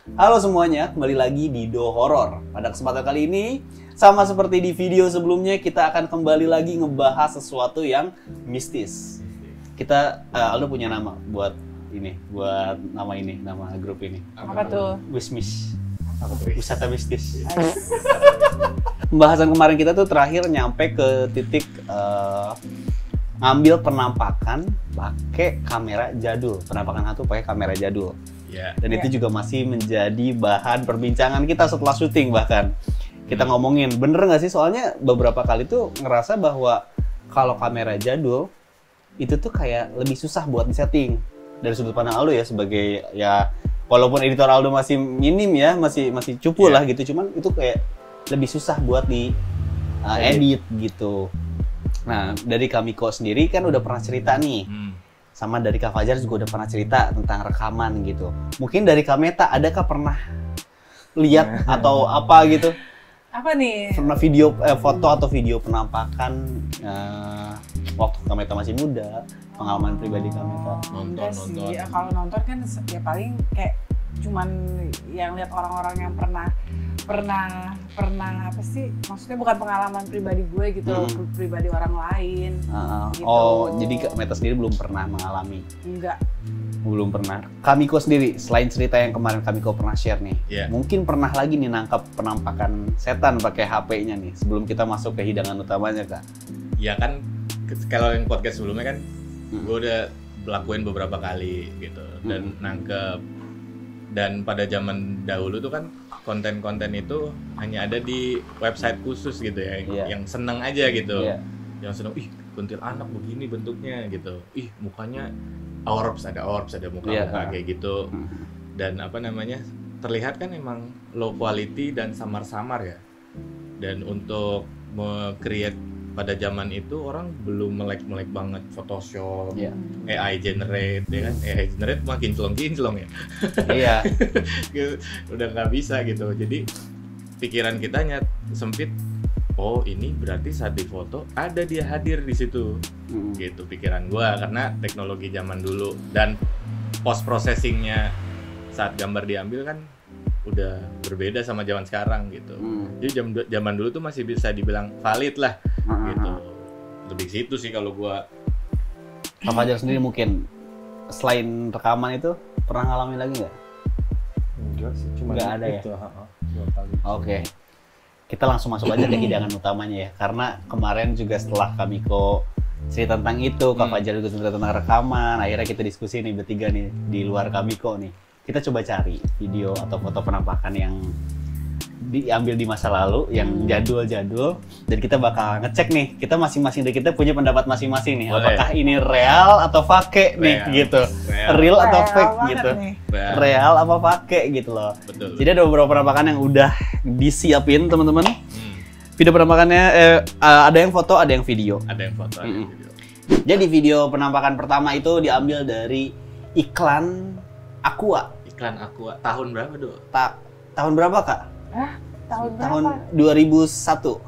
Halo semuanya, kembali lagi di Do Horor. Pada kesempatan kali ini, sama seperti di video sebelumnya, kita akan kembali lagi ngebahas sesuatu yang mistis. Kita, Aldo punya nama buat nama grup ini. Apa tuh? Wismish. Wisata mistis. Pembahasan kemarin kita tuh terakhir nyampe ke titik ngambil penampakan pakai kamera jadul, penampakan hantu pakai kamera jadul. Yeah. Dan itu juga masih menjadi bahan perbincangan kita setelah syuting bahkan. Kita ngomongin, bener nggak sih? Soalnya beberapa kali tuh ngerasa bahwa kalau kamera jadul itu tuh kayak lebih susah buat disetting. Dari sudut pandang Aldo ya, sebagai ya walaupun editor Aldo masih minim ya, masih cupu lah gitu, cuman itu kayak lebih susah buat di edit gitu. Nah, dari Kamiko sendiri kan udah pernah cerita nih. Sama dari Kak Fajar juga udah pernah cerita tentang rekaman gitu. Mungkin dari Kak Meta, adakah pernah lihat atau apa gitu? Apa nih? Pernah video, foto atau video penampakan waktu Kak Meta masih muda, pengalaman pribadi Kak Meta? Nonton. Ya, kalau nonton kan ya paling kayak cuman yang lihat orang-orang yang pernah apa sih? Maksudnya bukan pengalaman pribadi gue gitu, pribadi orang lain. Gitu. Oh, jadi Kak Meta sendiri belum pernah mengalami? Enggak. Belum pernah. Kamiko sendiri, selain cerita yang kemarin Kamiko pernah share nih, mungkin pernah lagi nih nangkap penampakan setan pakai HP-nya nih, sebelum kita masuk ke hidangan utamanya, Kak? Ya kan, kalau yang podcast sebelumnya kan, gue udah lakuin beberapa kali gitu, dan nangkep. Dan pada zaman dahulu tuh kan, konten-konten itu hanya ada di website khusus gitu ya, yang seneng aja gitu. Yang seneng, ih kuntilanak begini bentuknya gitu, ih mukanya orbs, ada muka-muka kayak gitu. Dan apa namanya, terlihat kan emang low quality dan samar-samar ya. Dan untuk me-create pada zaman itu orang belum melek banget Photoshop, AI generate, ya kan? AI generate mah kinclong ya. Iya. Udah nggak bisa gitu. Jadi pikiran kitanya sempit. Oh ini berarti saat difoto ada dia hadir di situ, gitu pikiran gua, karena teknologi zaman dulu dan post processingnya saat gambar diambil kan udah berbeda sama zaman sekarang gitu. Jadi zaman dulu tuh masih bisa dibilang valid lah, gitu. Lebih situ sih kalau gua. Kak Fajar sendiri mungkin selain rekaman itu pernah ngalamin lagi nggak? Enggak sih, cuma nggak ada itu, ya. 2 kali. Oke. Kita langsung masuk aja ke hidangan utamanya ya, karena kemarin juga setelah Kamiko cerita tentang itu, Kak Fajar juga cerita tentang rekaman, akhirnya kita diskusi nih bertiga nih di luar Kamiko nih. Kita coba cari video atau foto penampakan yang diambil di masa lalu, yang jadul-jadul, dan kita bakal ngecek nih, kita masing-masing dari kita punya pendapat masing-masing nih. Boleh. Apakah ini real atau fake nih gitu, real atau fake gitu, real apa fake gitu loh. Betul. Jadi ada beberapa penampakan yang udah disiapin teman-teman. Video penampakannya ada yang foto, ada yang video. Ada yang foto, ada yang video. Jadi video penampakan pertama itu diambil dari iklan Aqua. Iklan Aqua. Tahun berapa, Do? Tahun berapa, Kak? Tahun 2001.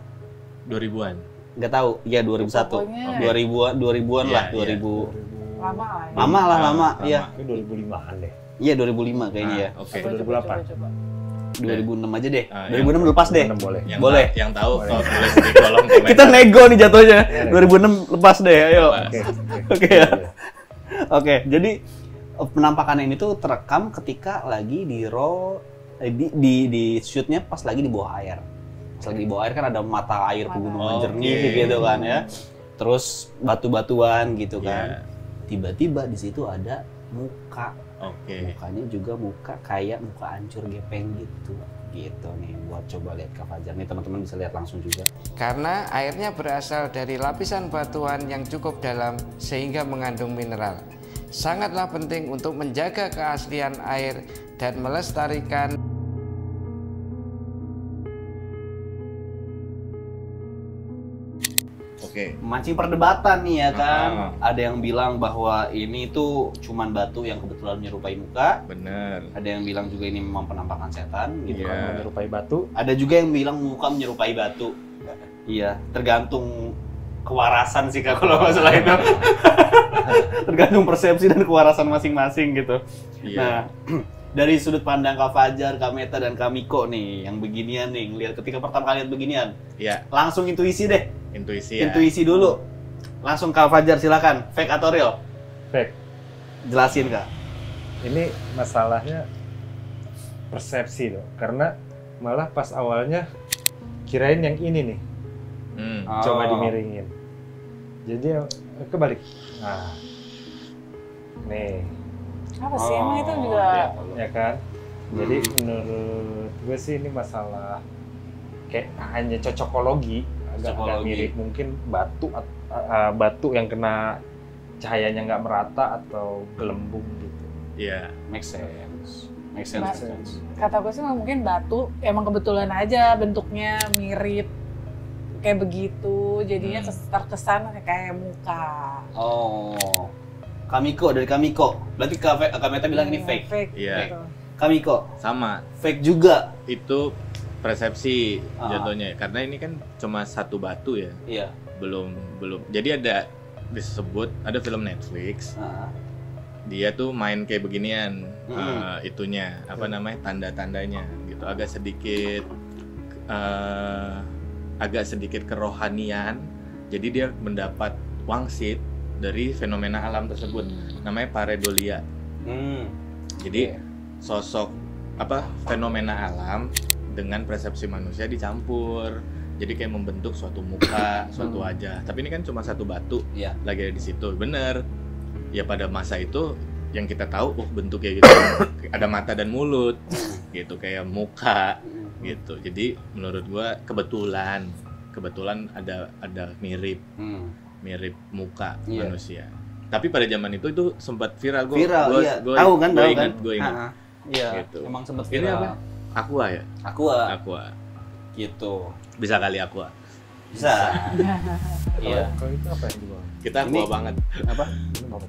2000-an. Nggak tahu. Ya 2001. Pokoknya 2000-an lah, 2000. lama lah ya. Lama, iya. Itu 2005-an deh. Iya 2005 kayaknya ya. Oke. 2008. 2006 aja deh. 2006 lepas deh. 2006 boleh. Boleh. Yang tahu tulis di kolom komentar. Kita nego nih jatuhnya. 2006 lepas deh, ayo. Oke ya. Oke, jadi penampakan ini tuh terekam ketika lagi di shootnya pas lagi di bawah air. Pas lagi di bawah air kan ada mata air pegunungan jernih gitu kan ya. Terus batu-batuan gitu kan. Tiba-tiba di situ ada muka. Mukanya juga muka kayak muka hancur gepeng gitu. Gitu nih, buat coba lihat Kak Fajar nih, teman-teman bisa lihat langsung juga. Karena airnya berasal dari lapisan batuan yang cukup dalam sehingga mengandung mineral. Sangatlah penting untuk menjaga keaslian air dan melestarikan. Mancing perdebatan nih ya kan. Ada yang bilang bahwa ini tuh cuman batu yang kebetulan menyerupai muka. Bener. Ada yang bilang juga ini memang penampakan setan gitu kan, menyerupai batu. Ada juga yang bilang muka menyerupai batu. Iya, tergantung kewarasan sih Kak kalau masalah itu. Tergantung persepsi dan kewarasan masing-masing gitu. Iya. Nah, dari sudut pandang Kak Fajar, Kak Meta, dan Kak Miko nih, yang beginian nih, ngeliat ketika pertama kali lihat beginian, Iya, langsung intuisi deh, intuisi ya. intuisi dulu. Langsung Kak Fajar silakan, fake atau real? Fake. Jelasin Kak. Ini masalahnya persepsi loh, karena malah pas awalnya kirain yang ini nih, Hmm. coba Oh. dimiringin. Jadi kebalik. Nah, nih, Apa sih emang itu juga Iya. ya kan. Jadi menurut gue sih ini masalah kayak hanya cocokologi, agak Cocokologi. mirip mungkin batu yang kena cahayanya nggak merata atau gelembung gitu. Iya. Make sense. Make Mas- sense. kata gue sih mungkin batu emang kebetulan aja bentuknya mirip kayak begitu jadinya terkesan kayak muka. Oh. Kamiko, dari Kamiko. Berarti Kak Meta bilang ini fake. Iya. gitu. Kamiko, Sama. fake juga. Itu persepsi Ah. jatuhnya. Karena ini kan cuma satu batu ya. Iya. Belum. Jadi ada disebut ada film Netflix. Nah, Dia tuh main kayak beginian Mm. itunya apa namanya tanda-tandanya gitu agak sedikit kerohanian, jadi dia mendapat wangsit dari fenomena alam tersebut, namanya pareidolia. Jadi sosok apa fenomena alam dengan persepsi manusia dicampur, jadi kayak membentuk suatu muka, suatu wajah. Tapi ini kan cuma satu batu Iya. lagi ada di situ, bener ya. Pada masa itu yang kita tahu bentuknya gitu ada mata dan mulut gitu, kayak muka gitu. Jadi menurut gua kebetulan ada mirip muka Iya. manusia. Tapi pada zaman itu sempat viral. Viral, iya. Gue Tahu kan, tahu ingat, kan? gue ingat. Ah, iya. Gitu. Emang sempat Ini viral. apa? Aqua ya? Aqua. Gitu. Bisa kali Aqua. Bisa. Iya. Kalau itu apa yang dibawa? Kita Aqua Ini- banget. Apa? Ini apa?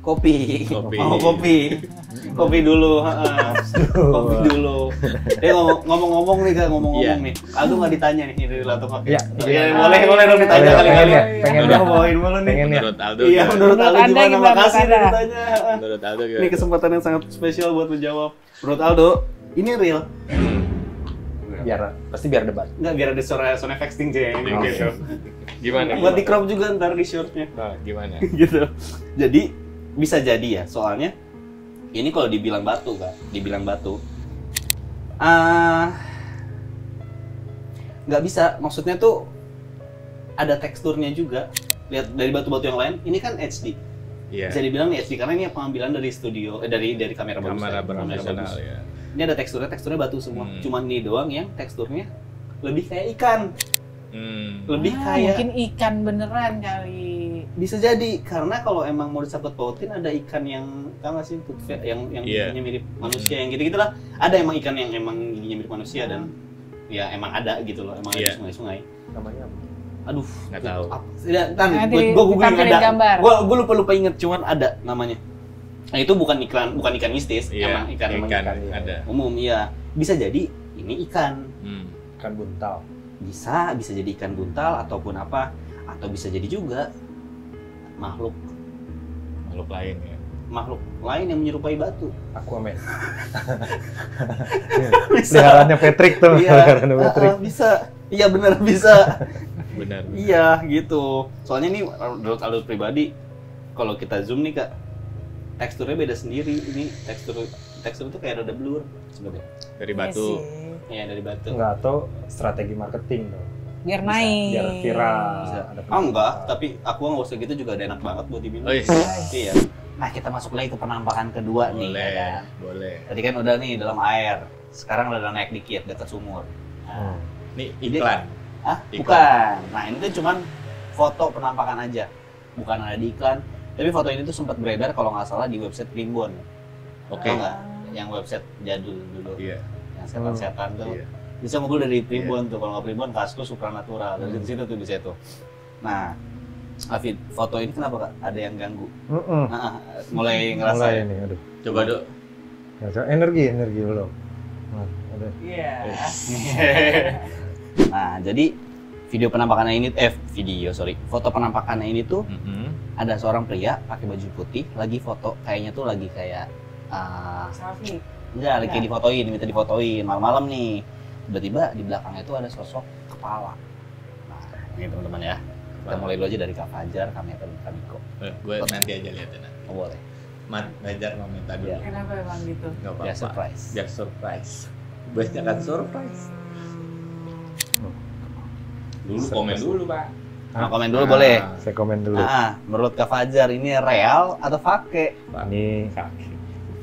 Kopi. Kopi. Oh, kopi. Kopi dulu, kopi dulu. Ngomong-ngomong nih Kak, Iya. nih. Aldo nggak ditanya nih dari Lato Kopi. Iya, Iya, boleh dong ditanya Pengen kali-kali. ya, pengen Udah ya. bawain mulu nih. Pengen ya. Menurut Aldo Iya, gimana? menurut Aldo Anda gimana? gimana, Makasih Anda? nih ditanya. Menurut Aldo Ini gimana? kesempatan yang sangat spesial buat menjawab. Menurut Aldo, ini real? Pasti biar debat. Nggak, biar ada suara sound effects ting jeng Oke. gitu. Gimana? Buat di crop juga ntar di shortnya. Nah, gimana? Gitu. Jadi bisa jadi ya, soalnya ini kalau dibilang batu kan, nggak bisa. Maksudnya tuh ada teksturnya juga. Lihat dari batu-batu yang lain, ini kan HD. Iya. Bisa dibilang nih HD karena ini pengambilan dari studio, dari kamera bagus. Kamera ya. profesional bagus. ya. Ini ada teksturnya batu semua. Hmm. Cuman ini doang yang teksturnya lebih kayak ikan, lebih kayak mungkin ikan beneran kali. bisa jadi karena kalau emang mau disangkut pautin ada ikan yang tau gak sih yang Iya. giginya mirip manusia yang gitu gitulah. Ada emang ikan yang emang giginya mirip manusia dan ya emang ada gitu loh, emang ada Iya. di sungai-sungai. Namanya apa? Aduh, Nggak tahu. Nanti gue googling ditampilin ada. gambar. Gue lupa inget, cuman ada namanya. Nah itu bukan ikan mistis, Iya. emang ikan ada. umum. Iya, bisa jadi ini ikan. Ikan buntal. Bisa jadi ikan buntal ataupun apa, atau bisa jadi juga makhluk Lain ya. lain yang menyerupai batu. Aquaman. Bisa. Peliharannya Patrick tuh. Iya, Peliharannya Patrick. bisa. Iya benar bisa. Benar. Iya gitu. Soalnya ini menurut Aldo pribadi, kalau kita zoom nih Kak, teksturnya beda sendiri. Ini tekstur itu kayak rada blur sebenarnya. Dari Iya batu. sih. Iya dari batu. Enggak, atau strategi marketing tuh. Biar Bisa, naik. biar viral. Bisa. Ada Oh enggak, pendapat. tapi aku nggak usah gitu juga ada enak banget buat diminum. Oh, iya. Iya. Nah kita masuk lagi ke penampakan kedua nih. Boleh, Ya kan? boleh. Tadi kan udah nih dalam air. Sekarang udah naik dikit dekat sumur. Nah, Ini iklan. ah, Iklan. bukan. Nah, ini tuh cuman foto penampakan aja. Bukan ada di iklan. Tapi foto ini tuh sempat beredar kalau nggak salah di website Primbon. Oke. Tahu nggak? Yang website jadul dulu. Iya. Yang setan-setan tuh. Iya. Bisa ngumpul dari Primbon tuh. Kalau nggak Primbon, Kaskus Supranatural. Dari situ tuh bisa tuh. Nah, Afid, foto ini kenapa Kak? Ada yang ganggu? Nah, mulai ngerasa Mulai ya? nih, aduh. Coba Dok. Ya, coba energi dulu. Nah, ada. Iya. Nah, jadi foto penampakannya ini tuh ada seorang pria pakai baju putih lagi foto, kayaknya tuh lagi kayak Selfie. Enggak, kayak difotoin, minta difotoin malam-malam nih. Tiba-tiba di belakangnya itu ada sosok kepala. Nah, ini teman-teman ya. Kita mulai dulu aja dari Kak Fajar, kami akan Kak Niko. Gue nanti aja liatin. Oh, boleh. Fajar mau minta dulu. Iya. Kenapa emang gitu? Nggak apa-apa. Biar surprise. Biar surprise. Banyak kan surprise. Dulu komen dulu, Pak. Nah, komen dulu boleh. Saya komen dulu. Menurut Kak Fajar ini real atau fake? Ini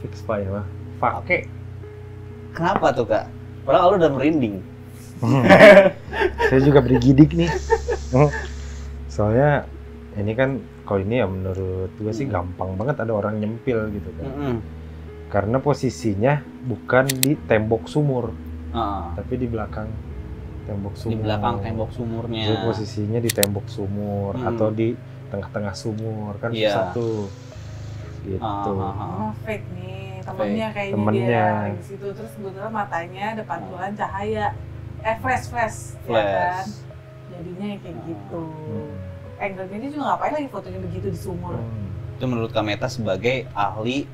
fix Pak ya, Fake. Kenapa tuh Kak? Padahal lu udah merinding. Saya juga bergidik nih. Soalnya ini kan kalau ini ya menurut gue sih gampang banget ada orang nyempil gitu kan. Karena posisinya bukan di tembok sumur, tapi di belakang tembok sumur. Di belakang tembok sumurnya. Jadi posisinya di tembok sumur atau di tengah-tengah sumur kan susah tuh. Gitu. Oh, fake nih. Temennya kayaknya Temennya. dia di situ. Terus sebetulnya matanya ada pantulan cahaya. Flash. Ya kan? Jadinya kayak gitu. Angle-nya dia juga ngapain lagi fotonya begitu di sumur. Itu menurut Kak Meta sebagai ahli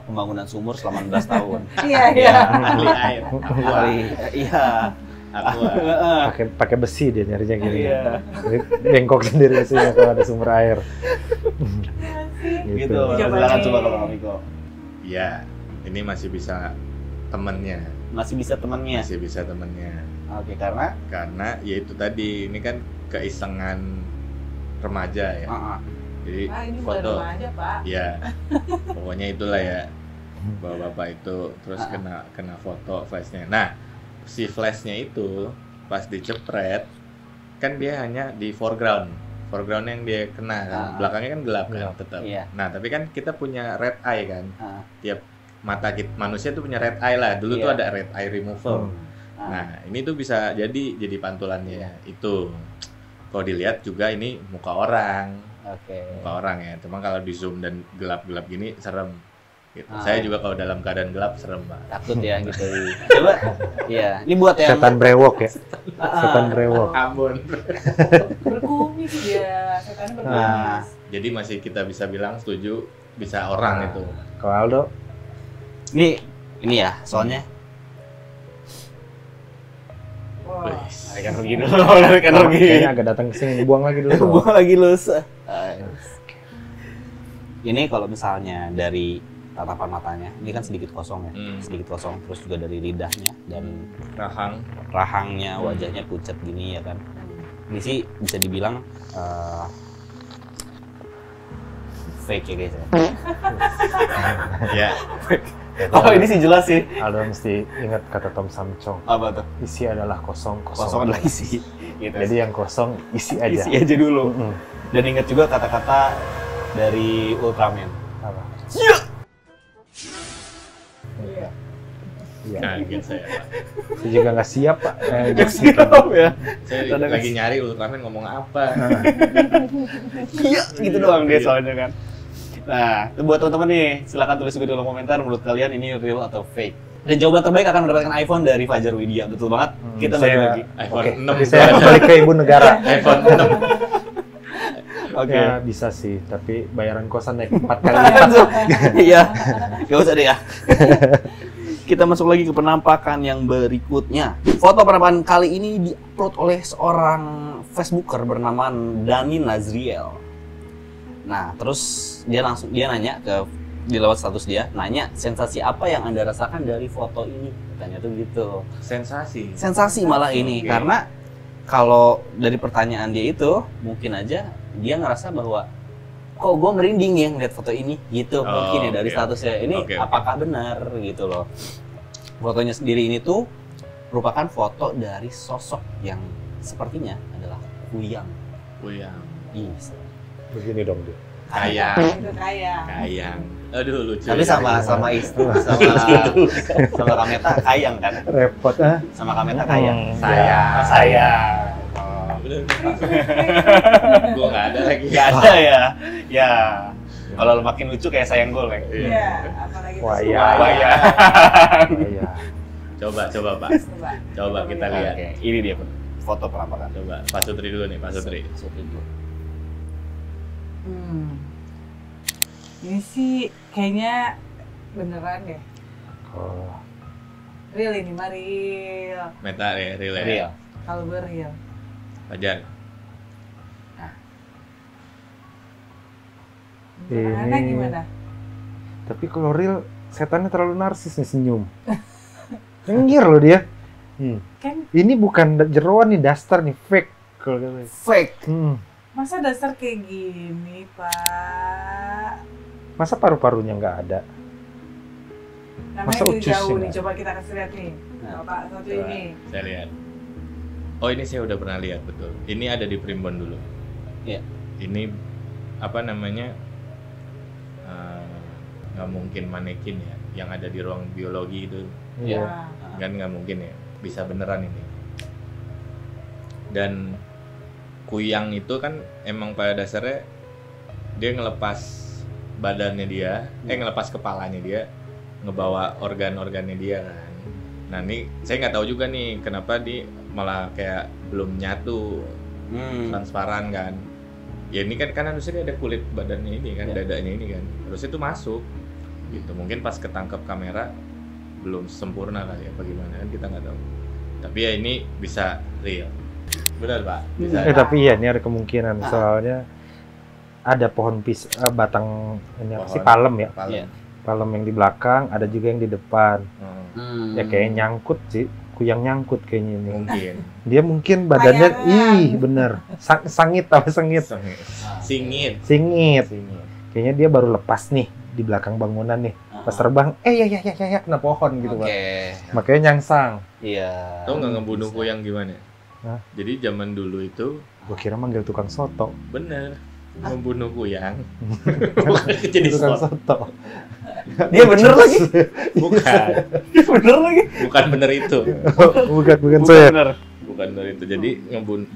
pembangunan sumur selama 16 tahun. Iya. Ahli air. Iya. Pakai besi dia nyarinya gini. Iya. Bengkok sendiri biasanya kalau ada sumber air. Gitu. Silakan coba kalau Kak Niko. Iya, ini masih bisa temennya. Masih bisa temannya. Masih bisa temennya. Oke, karena Ya itu tadi, ini kan keisengan remaja ya. Jadi Ini bukan foto. remaja, Pak. Ya, pokoknya itulah ya. Bapak-bapak itu terus kena foto flashnya. Nah, si flashnya itu pas dicepret kan dia hanya di foreground yang dia kena kan. Belakangnya kan gelap kan tetap. Iya. Nah, tapi kan kita punya red eye kan. Tiap mata kita, manusia tuh punya red eye lah. Dulu tuh ada red eye removal. Nah, ini tuh bisa jadi pantulannya itu. Kalau dilihat juga ini muka orang. Muka orang ya. Cuma kalau di zoom dan gelap-gelap gini serem. Gitu. Saya juga kalau dalam keadaan gelap serem, Pak. Takut ya gitu. Coba ya, ini buat yang Setan brewok ya. Setan brewok. Ambon. Berkumis dia, setannya berkumis. Jadi masih kita bisa bilang setuju bisa orang itu. Kalau Aldo ini ya, soalnya kan rugi dulu, kan rugi. kayaknya agak datang ke sini buang lagi dulu. Buang lagi lu. Ini kalau misalnya dari tatapan matanya, ini kan sedikit kosong ya, sedikit kosong. Terus juga dari lidahnya dan rahangnya, wajahnya pucat gini ya kan. Ini sih bisa dibilang fake ya guys ya. Ya. Oh ini sih jelas sih. Aldo mesti ingat kata Tom Samcong. Apa tuh? Isi adalah kosong. Kosong adalah isi. Gitu. Jadi yang kosong isi aja. Isi aja dulu. Dan ingat juga kata-kata dari Ultraman. Apa? Iya. Iya. Kaget saya, Pak. Saya juga nggak siap Pak. Siap ya. Saya lagi nyari Ultraman ngomong apa. Iya, gitu doang dia soalnya kan. Nah, buat teman-teman nih, silakan tulis juga di kolom komentar menurut kalian ini real atau fake. Dan jawaban terbaik akan mendapatkan iPhone dari Fajar Widya. Betul banget. Kita bagi lagi. iPhone 6. Tapi saya balik ke ibu negara. iPhone 6. Oke. Ya, bisa sih, tapi bayaran kosan naik 4 kali lipat. Iya. Gak usah deh ya. Kita masuk lagi ke penampakan yang berikutnya. Foto penampakan kali ini di-upload oleh seorang Facebooker bernama Dani Nazriel. Nah, terus dia nanya di lewat status dia, nanya sensasi apa yang Anda rasakan dari foto ini? Katanya tuh gitu. Sensasi malah ini, karena kalau dari pertanyaan dia itu, mungkin aja dia ngerasa bahwa kok gue merinding ya ngeliat foto ini gitu. Mungkin ya dari statusnya ini apakah benar gitu loh. Fotonya sendiri ini tuh merupakan foto dari sosok yang sepertinya adalah Kuyang. Yes. Begini dong dia. Kayang. Aduh lucu. Tapi sama istri sama Kameta Kayang kan? Repot Sama Kameta Kayang. Saya. Gue nggak ada lagi. Gak ada ya. Ya. Kalau makin lucu kayak sayang goleng. Iya, apalagi Wayang. Coba Pak. Coba kita lihat. Oke, ini dia foto penampakan. Coba Pak Sutri dulu nih, Pak Sutri. Ini sih kayaknya beneran deh. Real ini mah real. Meta ya, real ya. Real. Kalau gue real. Fajar. Gimana gimana? Tapi kalau real, setannya terlalu narsis nih senyum. Nyengir loh dia. Kan Ini bukan jeroan nih, daster nih, fake. Kalau kata. Fake. masa dasar kayak gini, Pak? Masa paru-parunya nggak ada? Namanya Masa ini ucusnya jauh nih, nggak? coba kita kasih lihat nih. Pak, satu Coba ini. saya lihat. Oh, ini saya udah pernah lihat, betul. Ini ada di Primbon dulu. Iya. Ini apa namanya? Nggak mungkin manekin ya, yang ada di ruang biologi itu Ya. kan nggak mungkin ya, bisa beneran ini. Dan kuyang itu kan emang pada dasarnya dia ngelepas badannya dia, ngelepas kepalanya dia, ngebawa organ-organnya dia kan. Nah ini saya nggak tahu juga nih kenapa di malah kayak belum nyatu, transparan kan. Ya ini kan harusnya ada kulit badannya ini kan, dadanya ini kan, harusnya itu masuk gitu. Mungkin pas ketangkep kamera belum sempurna kali ya, bagaimana kan kita nggak tahu. Tapi ya ini bisa real, benar Pak? Bisa. Tapi ya ini ada kemungkinan soalnya ada pohon batang ini apa sih, palem ya, Palem. palem yang di belakang, ada juga yang di depan. Ya kayak nyangkut sih, kuyang nyangkut kayaknya ini. Mungkin. Dia mungkin badannya, Bayangan. bener, sangit apa sengit? Singit. Singit. Kayaknya dia baru lepas nih di belakang bangunan nih. Pas terbang, ya kena pohon gitu Pak. Makanya nyangsang. Iya. Tahu nggak ngebunuh kuyang gimana? Hah? Jadi zaman dulu itu Gue kira manggil tukang soto. bener membunuh kuyang. Bukan jadi Tukang spot. soto. Dia bener lagi. Bukan. Dia bener lagi. Bukan bener itu. Bukan saya. bener. Bukan bener itu.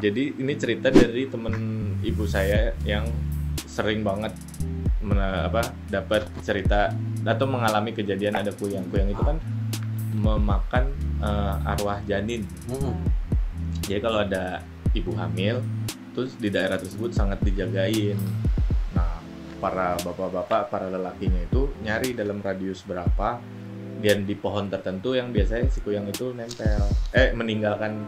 Jadi ini cerita dari temen ibu saya yang sering banget dapat cerita atau mengalami kejadian ada kuyang. Kuyang itu kan memakan arwah janin. Jadi kalau ada ibu hamil, terus di daerah tersebut sangat dijagain. Nah, para bapak-bapak, para lelakinya itu nyari dalam radius berapa, dan di pohon tertentu yang biasanya si kuyang itu nempel, meninggalkan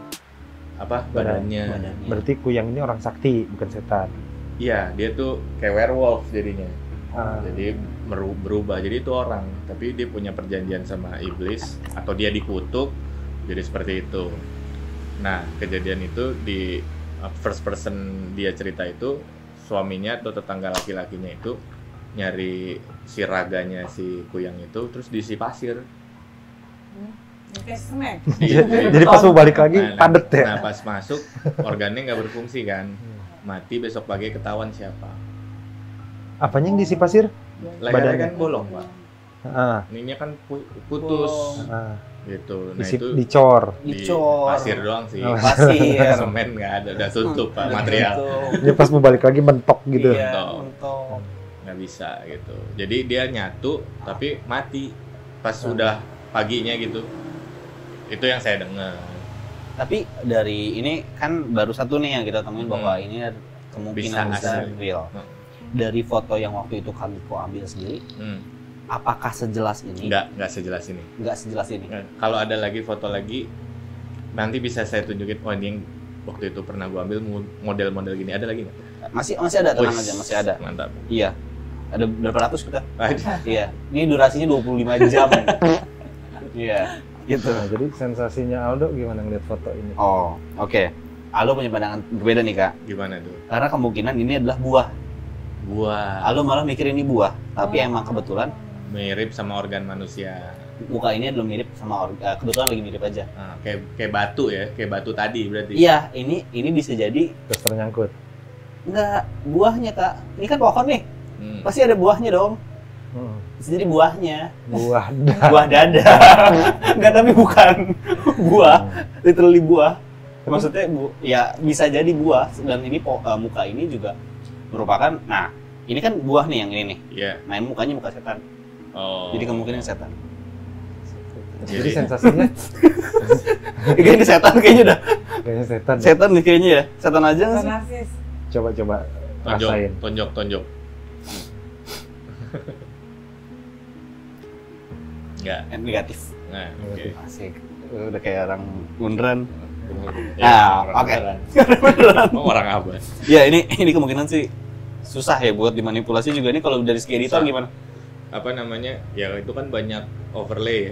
badannya. Berarti kuyang ini orang sakti, bukan setan. Iya, dia tuh kayak werewolf jadinya. Ah. Jadi berubah, jadi itu orang, tapi dia punya perjanjian sama iblis atau dia dikutuk, jadi seperti itu. Nah, kejadian itu di first person dia cerita itu, suaminya atau tetangga laki-lakinya itu nyari si raganya si kuyang itu, terus diisi pasir. Kayak semen. Jadi pas mau balik lagi padet ya. Nah, pas masuk organnya nggak berfungsi kan, mati, besok pagi ketahuan siapa. Apanya yang diisi pasir? Lehernya Badannya. kan bolong Pak, Ah, ininya kan putus gitu. Nah Diisi- itu dicor. di Dicor. pasir doang sih. Pasir. Semen nggak ada, udah tutup Pak material. Dia pas mau balik lagi mentok gitu. Iya, Mentok. mentok. Nggak bisa gitu. Jadi dia nyatu tapi mati pas udah paginya gitu. Itu yang saya dengar. Tapi dari ini kan baru satu nih yang kita temuin bahwa ini ada kemungkinan Bisa bisa asli. real. Dari foto yang waktu itu kami ambil sendiri, apakah sejelas ini? Nggak sejelas ini. Nggak sejelas ini. Kalau ada lagi foto lagi, nanti bisa saya tunjukin. Oh ini yang waktu itu pernah gua ambil model-model gini. Ada lagi nggak? Masih ada, tenang Wih, aja, masih ada. Mantap. Iya. Ada berapa ratus kita? Ada. Iya. Ini durasinya 25 jam. Iya. Gitu. Nah, jadi sensasinya Aldo gimana ngeliat foto ini? Oh, oke. Aldo punya pandangan berbeda nih, Kak. Gimana tuh? Karena kemungkinan ini adalah buah. Buah. Aldo malah mikir ini buah, tapi emang kebetulan Mirip sama organ manusia. muka ini belum mirip sama kebetulan lagi mirip aja. Nah, kayak batu ya, kayak batu tadi berarti. Iya, ini bisa jadi Terus ternyangkut. enggak buahnya, Kak. Ini kan pohon nih. Pasti ada buahnya dong. Bisa jadi buahnya. Buah Buah dada. Enggak, tapi bukan buah, literally buah. Maksudnya ya bisa jadi buah, dan ini muka ini juga merupakan, nah ini kan buah nih yang ini nih. Iya. Nah ini mukanya muka setan. Oh. Jadi kemungkinan setan. Jadi sensasinya Kayaknya setan kayaknya dah. kayaknya setan. Setan nih kayaknya ya. Setan aja nggak sih? Narsis. Coba rasain. Tonjok. Enggak. Negatif. Nah, oke. Asik. Udah kayak orang beneran. Oke. Orang apa? Ya ini kemungkinan sih susah ya buat dimanipulasi juga nih kalau dari segi editor gimana? Apa namanya? Ya itu kan banyak overlay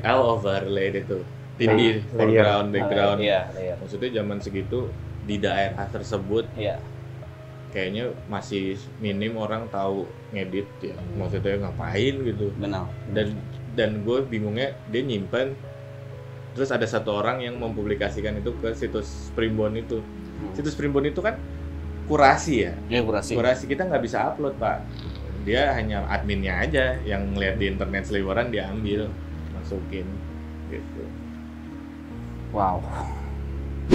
itu. Tindih, foreground, background. Iya. Maksudnya zaman segitu di daerah tersebut kayaknya masih minim orang tahu ngedit ya. Maksudnya ngapain gitu. Benar. Dan gue bingungnya dia nyimpen terus ada satu orang yang mempublikasikan itu ke situs Primbon itu. Situs Primbon itu kan kurasi ya. Iya, kurasi. Kurasi kita nggak bisa upload, Pak. Dia hanya adminnya aja yang ngeliat di internet seliweran dia ambil, masukin gitu. Wow.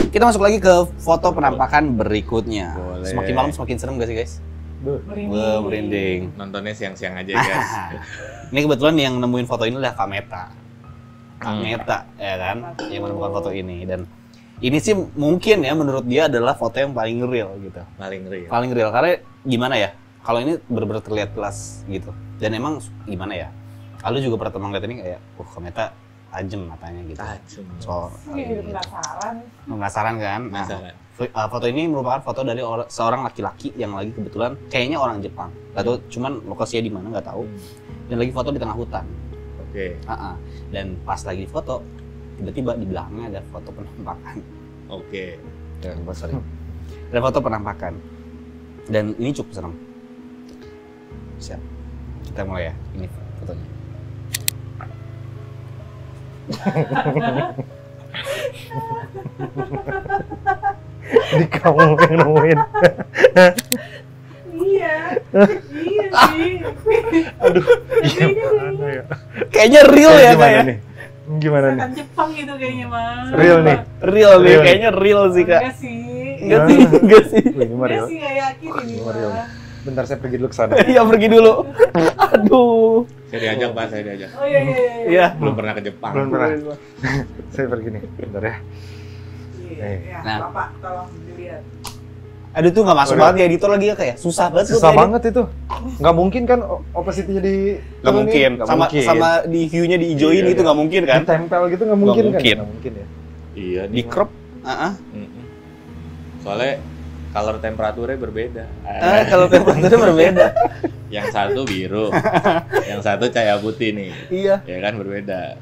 Kita masuk lagi ke foto penampakan berikutnya. Boleh. Semakin malam semakin serem gak sih, guys? Merinding. Nontonnya siang-siang aja, guys. Ini kebetulan yang nemuin foto ini adalah Kameta, ya kan, yang menemukan foto ini. Dan ini sih mungkin ya menurut dia adalah foto yang paling real gitu. Paling real karena gimana ya? Kalau ini benar-benar terlihat jelas gitu. Dan emang gimana ya? Lalu juga pertama ngeliat ini kayak, Kameta tajam matanya gitu. Tajam. So, Penasaran kan? Nah, foto ini merupakan foto dari seorang laki-laki yang lagi kebetulan kayaknya orang Jepang. Gak tahu, cuman lokasinya di mana nggak tahu. Dan lagi foto di tengah hutan. Oke. Dan pas lagi foto, tiba-tiba di belakangnya ada foto penampakan. Oke. Ada foto penampakan. Dan ini cukup serem. Siap. Kita mulai ya. Ini fotonya. Di kamu yang nemuin. Iya sih. Aduh, gimana ya? Kayaknya real ya kayak. Gimana nih? Setan Jepang gitu kayaknya, Mas. Real nih. Real nih, kayaknya real sih, Kak. Enggak sih. Ini mah real. Enggak sih, nggak yakin ini, Mas. Bentar saya pergi dulu ke sana. Iya, pergi dulu. Aduh. Saya diajak, Pak, saya diajak. Oh iya. Iya. Belum pernah ke Jepang. Belum pernah. Saya pergi nih, bentar ya. Iya, Nah. Bapak tolong dilihat. Aduh tuh nggak masuk banget ya editor lagi ya kayak susah banget. Susah banget itu. Nggak mungkin kan opacity-nya di Nggak mungkin. Sama di view-nya diijoin Iya, itu nggak mungkin kan? ditempel gitu nggak mungkin kan? mungkin. Nggak mungkin ya. Iya, Di crop. Soalnya color temperaturnya berbeda. Kalau temperaturnya berbeda. Yang satu biru, yang satu cahaya putih nih. Iya. Ya kan berbeda.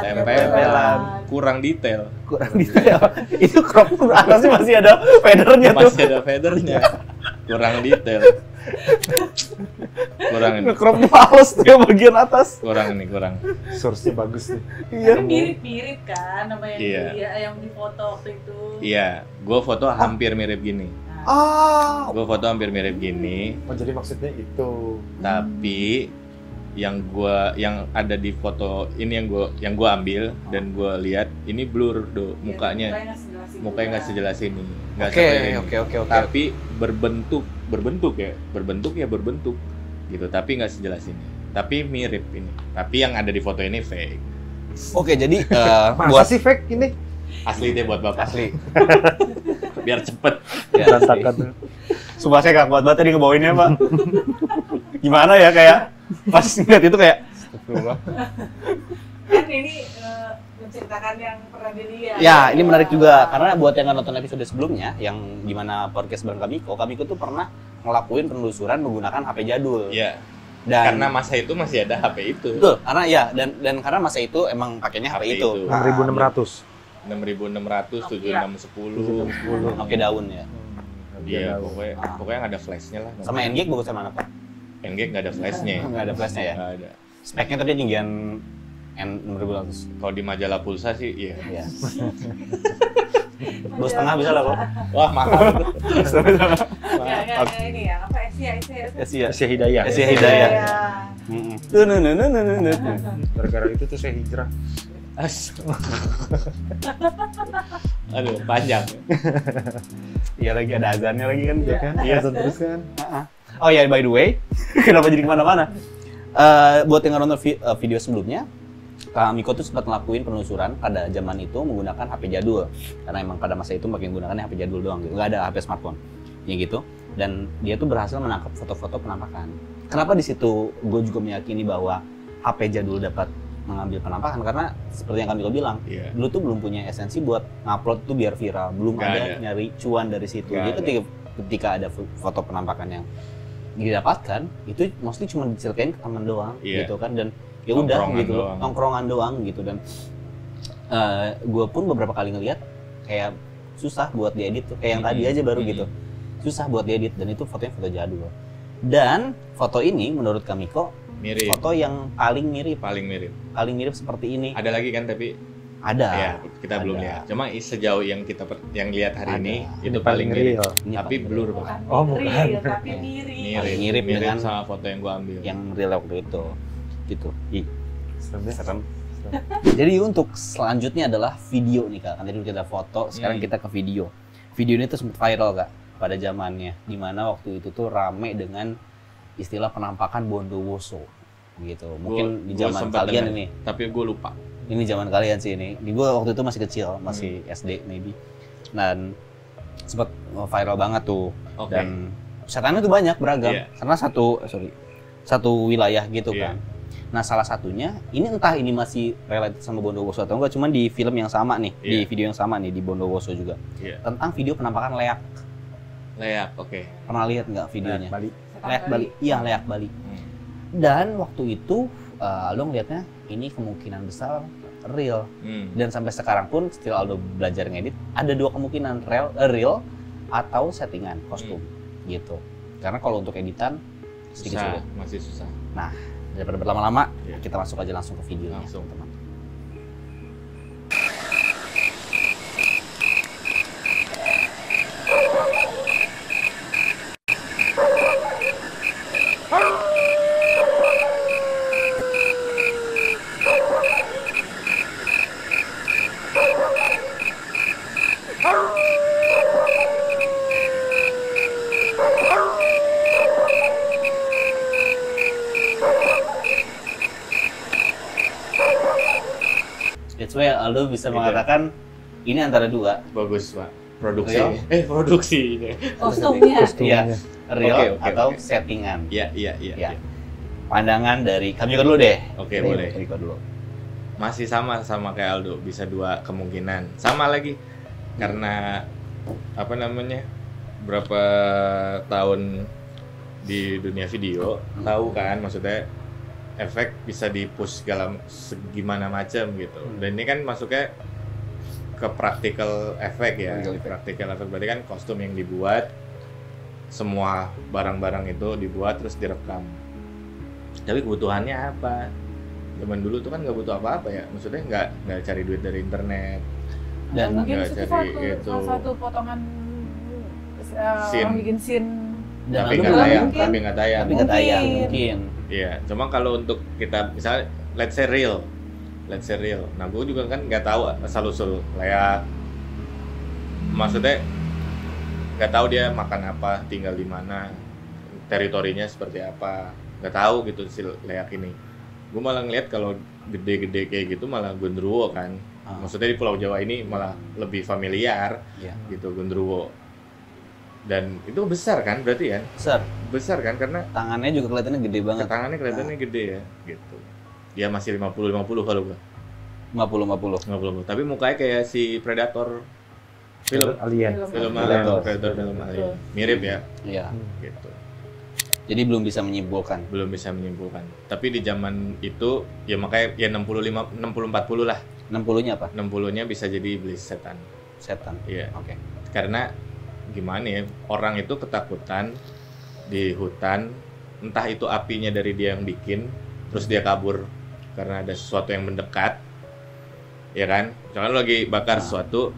Tempelan. Kurang detail. Kurang detail. Itu crop atasnya masih ada feathernya tuh. Masih ada feathernya. Kurang detail. Kurang ini. Crop halus tuh bagian atas. Kurang. Source-nya bagus nih. Iya. Mirip-mirip kan sama yang Iya. dia yang di foto waktu itu. Iya, gue foto hampir mirip gini. Gue foto hampir mirip gini, Oh jadi maksudnya itu. tapi yang ada di foto ini yang gue ambil dan gue lihat ini blur mukanya nggak sejelas ini. Nggak sampai ini. Oke. Tapi berbentuk gitu, tapi nggak sejelas ini. Tapi mirip ini. Tapi yang ada di foto ini fake. Oke, jadi Masa sih fake ini? Asli deh buat bapak. asli. Biar cepet. Ya, Berantakan. Sumpah saya gak kuat banget tadi ngebawainnya, Pak. Gimana ya kayak pas ngeliat itu kayak astagfirullah. Kan ini menceritakan yang pernah dilihat. Ya, ini menarik juga karena buat yang nggak nonton episode sebelumnya yang dimana podcast bareng Kamiko tuh pernah ngelakuin penelusuran menggunakan HP jadul. Iya. Dan Karena masa itu masih ada HP itu. betul, karena ya dan karena masa itu emang pakainya HP itu. 6.600. 6.600, 7610. Oke daun ya. Iya, pokoknya yang ada flashnya lah. Sama NG bagusnya mana, Pak? NG nggak ada flashnya. Nggak ada flashnya ya. Nggak ada. Speknya tadi tinggian N600. Kalau di majalah pulsa sih, iya. Iya. 2,5 bisa lah kok. Wah mahal. Ya, ini ya, apa Asia Hidayah. Asia Hidayah. Tuh. Gara-gara itu tuh saya hijrah. Aduh, panjang. Iya lagi ada azannya lagi kan. Iya kan? Iya. Azan terus kan. Oh ya, by the way, kenapa jadi kemana-mana? Buat yang nonton video sebelumnya, Kamiko tuh sempat ngelakuin penelusuran pada zaman itu menggunakan HP jadul. Karena emang pada masa itu makin menggunakan HP jadul doang gitu, nggak ada HP smartphone. Ya gitu. Dan dia tuh berhasil menangkap foto-foto penampakan. Kenapa di situ gue juga meyakini bahwa HP jadul dapat mengambil penampakan karena seperti yang Kamiko bilang, dulu tuh belum punya esensi buat ngupload tuh biar viral, belum ada nyari cuan dari situ. Jadi ketika ada foto penampakan yang didapatkan, itu mostly cuma diceritain ke teman doang, gitu kan, dan ya udah gitu, nongkrongan doang gitu. Dan gue pun beberapa kali ngeliat kayak susah buat diedit tuh, kayak yang tadi aja baru gitu, susah buat diedit, dan itu fotonya foto jadul. Dan foto ini menurut Kamiko mirip. Foto yang paling mirip seperti ini. Ada lagi kan tapi ada. Ya, kita belum lihat. Cuma sejauh yang kita lihat hari ini itu paling mirip. Tapi blur, Pak. Oh, bukan. Tapi mirip dengan sama foto yang gua ambil. Yang real waktu itu. Gitu. Serem. Jadi untuk selanjutnya adalah video nih Kak. Kan tadi kita foto, sekarang kita ke video. Video ini tuh sempat viral Kak pada zamannya, dimana waktu itu tuh rame dengan istilah penampakan Bondowoso gitu. Mungkin di zaman kalian ini. Tapi gue lupa. Ini zaman kalian sih ini. Di gue waktu itu masih kecil, masih SD maybe. Dan sempat viral banget tuh. Dan setannya tuh banyak beragam. Karena satu wilayah gitu kan. Nah salah satunya, ini entah ini masih related sama Bondowoso atau enggak, cuman di film yang sama nih, di video yang sama nih, di Bondowoso juga. Tentang video penampakan leak. Leak, oke. Pernah lihat nggak videonya? Leak Bali. Iya, leak Bali. Dan waktu itu Aldo ngeliatnya ini kemungkinan besar real. Dan sampai sekarang pun setelah Aldo belajar ngedit, ada dua kemungkinan, real atau settingan kostum gitu. Karena kalau untuk editan sedikit sulit. Masih susah. Nah, daripada berlama-lama, kita masuk aja langsung ke videonya. Langsung, teman. That's why Aldo bisa mengatakan ini antara dua. Bagus Pak. Produksi. Kostumnya. Iya, real atau settingan. Iya. Pandangan dari Kamiko dulu deh. Oke, boleh. Kamiko dulu. Masih sama kayak Aldo, bisa dua kemungkinan. Sama lagi karena berapa tahun di dunia video, tahu kan maksudnya efek bisa di-push segimana macam gitu. Dan ini kan masuknya ke practical effect ya. Practical effect berarti kan kostum yang dibuat, semua barang-barang itu dibuat terus direkam. Tapi kebutuhannya apa? Zaman dulu tuh kan nggak butuh apa-apa ya. Maksudnya nggak cari duit dari internet. Dan mungkin salah satu potongan orang bikin scene. Tapi nggak tayang. Mungkin. Iya, cuma kalau untuk kita misalnya let's say real. Nah, gue juga kan nggak tahu asal-usul leak. Maksudnya nggak tahu dia makan apa, tinggal di mana, teritorinya seperti apa, nggak tahu gitu si leak ini. Gue malah ngeliat kalau gede-gede kayak gitu malah Gondruwo kan. Maksudnya di Pulau Jawa ini malah lebih familiar gitu Gondruwo. Dan itu besar kan berarti ya? Besar kan karena tangannya juga kelihatannya gede banget. Tangannya kelihatannya gede ya, gitu. Dia masih 50 kalau gua. 50. Tapi mukanya kayak si Predator film Alien. Predator film Alien. Mirip ya? Iya. Gitu. Jadi belum bisa menyimpulkan. Tapi di zaman itu ya makanya ya 60-40 lah. 60-nya apa? 60-nya bisa jadi iblis setan. Iya. Oke. Karena gimana ya, orang itu ketakutan di hutan, entah itu apinya dari dia yang bikin, terus dia kabur karena ada sesuatu yang mendekat, ya kan? Misalkan lo lagi bakar sesuatu,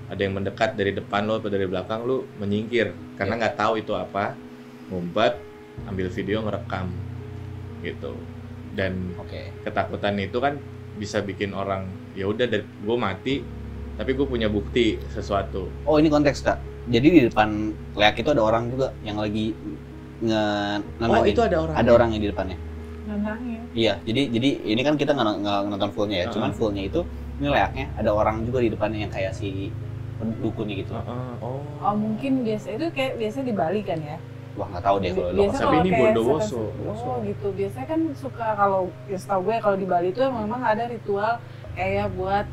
ada yang mendekat dari depan lo atau dari belakang, lo menyingkir karena nggak tahu itu apa, ngumpet, ambil video, ngerekam, gitu. Dan ketakutan itu kan bisa bikin orang, ya udah, gue mati, tapi gue punya bukti sesuatu. Oh, ini konteks Kak. Jadi di depan leak itu ada orang juga yang lagi Oh, itu ada orang. Ada orang yang di depannya. Nantangin. Iya, jadi ini kan kita nggak nonton fullnya ya, cuman fullnya itu ini leaknya ada orang juga di depannya yang kayak si dukunnya gitu. Oh, mungkin biasa itu kayak biasa di Bali kan ya. Wah nggak tahu deh kalau lo. Biasa Tapi ini kayak Bondowoso. Oh gitu. Biasanya kan suka kalau ya setahu gue kalau di Bali tuh memang ada ritual kayak buat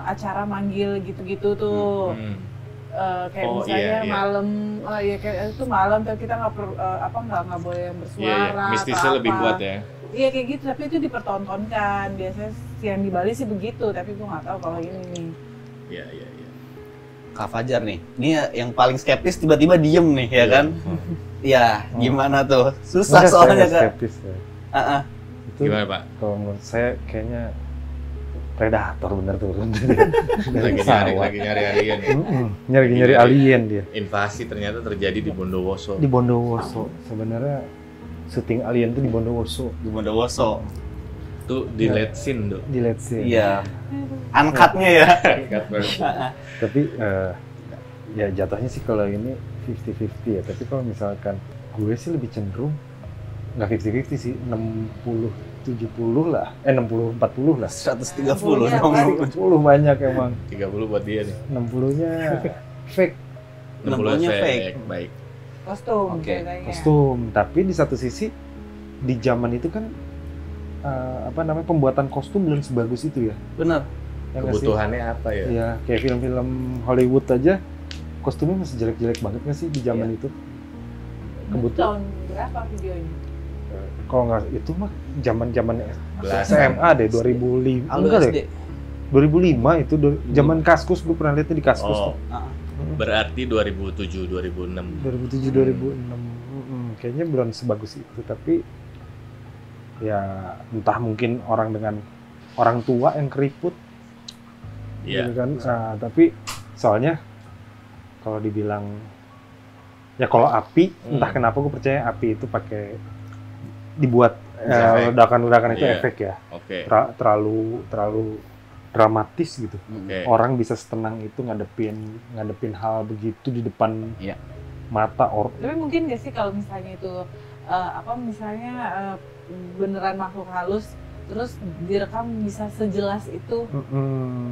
acara manggil gitu-gitu tuh. Kayak misalnya malam, ya kayak itu malam tapi kita nggak boleh bersuara. Mistisnya lebih kuat ya. Iya kayak gitu, tapi itu dipertontonkan. Biasanya yang di Bali sih begitu, tapi gue nggak tahu kalau ini nih. Iya. Kak Fajar nih, ini yang paling skeptis tiba-tiba diem nih ya kan? Ya gimana tuh? Susah soalnya Kak. Skeptis ya. Itu, gimana Pak? Kalau menurut saya kayaknya predator bener turun. lagi nyari alien ya? Nyari alien dia. Invasi ternyata terjadi di Bondowoso. Di Bondowoso. Sebenarnya syuting alien tuh di Bondowoso. Di Bondowoso. Itu di Let Scene tuh. Di Let's See. Iya. Uncut-nya ya. Tapi ya jatuhnya sih kalau ini 50-50 ya. Tapi kalau misalkan gue sih lebih cenderung nggak 50-50 sih, 60-70 lah. 60-40 lah. 130 Iya, dong. 60 banyak emang. 30 buat dia nih. 60-nya fake 60-nya fake. Baik. Kostum. Oke, ceritanya. kostum. Tapi di satu sisi di zaman itu kan pembuatan kostum belum sebagus itu ya. Bener. Ya nggak sih? Kebutuhannya apa ya? Iya, kayak film-film Hollywood aja kostumnya masih jelek-jelek banget nggak sih di zaman itu? Itu tahun berapa videonya? Kalau nggak itu mah zaman Belasan. SMA deh 2005. Halo Enggak SD. deh. 2005 itu zaman Kaskus, gue pernah lihatnya di Kaskus Oh, tuh. berarti 2007 2006. 2007 2006. Kayaknya belum sebagus itu, tapi ya entah mungkin orang dengan orang tua yang keriput. Iya. Gitu kan. Tapi soalnya kalau dibilang ya kalau api, entah kenapa gue percaya api itu pakai dibuat ledakan-ledakan itu Iya. efek ya. Oke. Terlalu dramatis gitu. Oke. Orang bisa setenang itu ngadepin hal begitu di depan Iya. mata orang. Tapi mungkin nggak sih kalau misalnya itu beneran makhluk halus terus direkam bisa sejelas itu?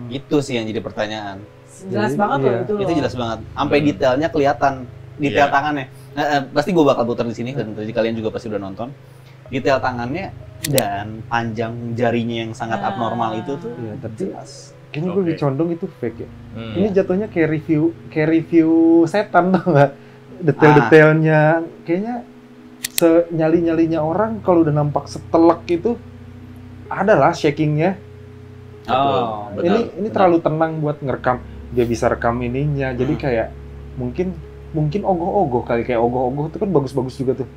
Itu sih yang jadi pertanyaan. Jelas banget loh itu loh. Itu jelas banget. Sampai detailnya kelihatan. Detail Iya. tangannya. Pasti gue bakal putar di sini dan tadi kalian juga pasti udah nonton. Detail tangannya dan panjang jarinya yang sangat abnormal itu tuh Iya, tapi jelas. kayaknya gue lebih condong itu fake ya. Hmm. Ini jatuhnya kayak review setan tau nggak? Detail-detailnya kayaknya senyali-nyalinya orang kalau udah nampak setelak itu adalah shakingnya. Oh, Betul. Ini terlalu tenang buat ngerekam. Dia bisa rekam ininya. Jadi kayak mungkin ogoh-ogoh kali, kayak ogoh-ogoh itu kan bagus-bagus juga tuh.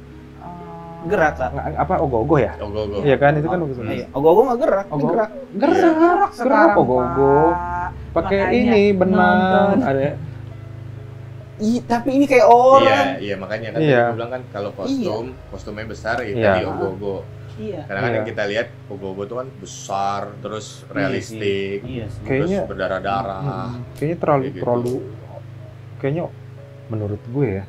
Gerak Kak. Apa ogoh-ogoh ya? Ogo-ogo. Iya kan itu kan bagus. Iya. Ogoh-ogoh nggak gerak. Ogoh. Gerak. Gerak Sekarang, ogoh-ogoh. Pak. Pakai Makanya ini benang nonton. ada. Tapi ini kayak orang. Iya, makanya kan Iya. gue bilang kan kalau kostumnya besar ya Iya. tadi ogo-ogo. Iya. Karena kan Iya. yang kita lihat ogo-ogo itu kan besar, terus realistik, Iya sih. terus Kayaknya- berdarah-darah. Kayaknya Kayak gitu. kayaknya menurut gue ya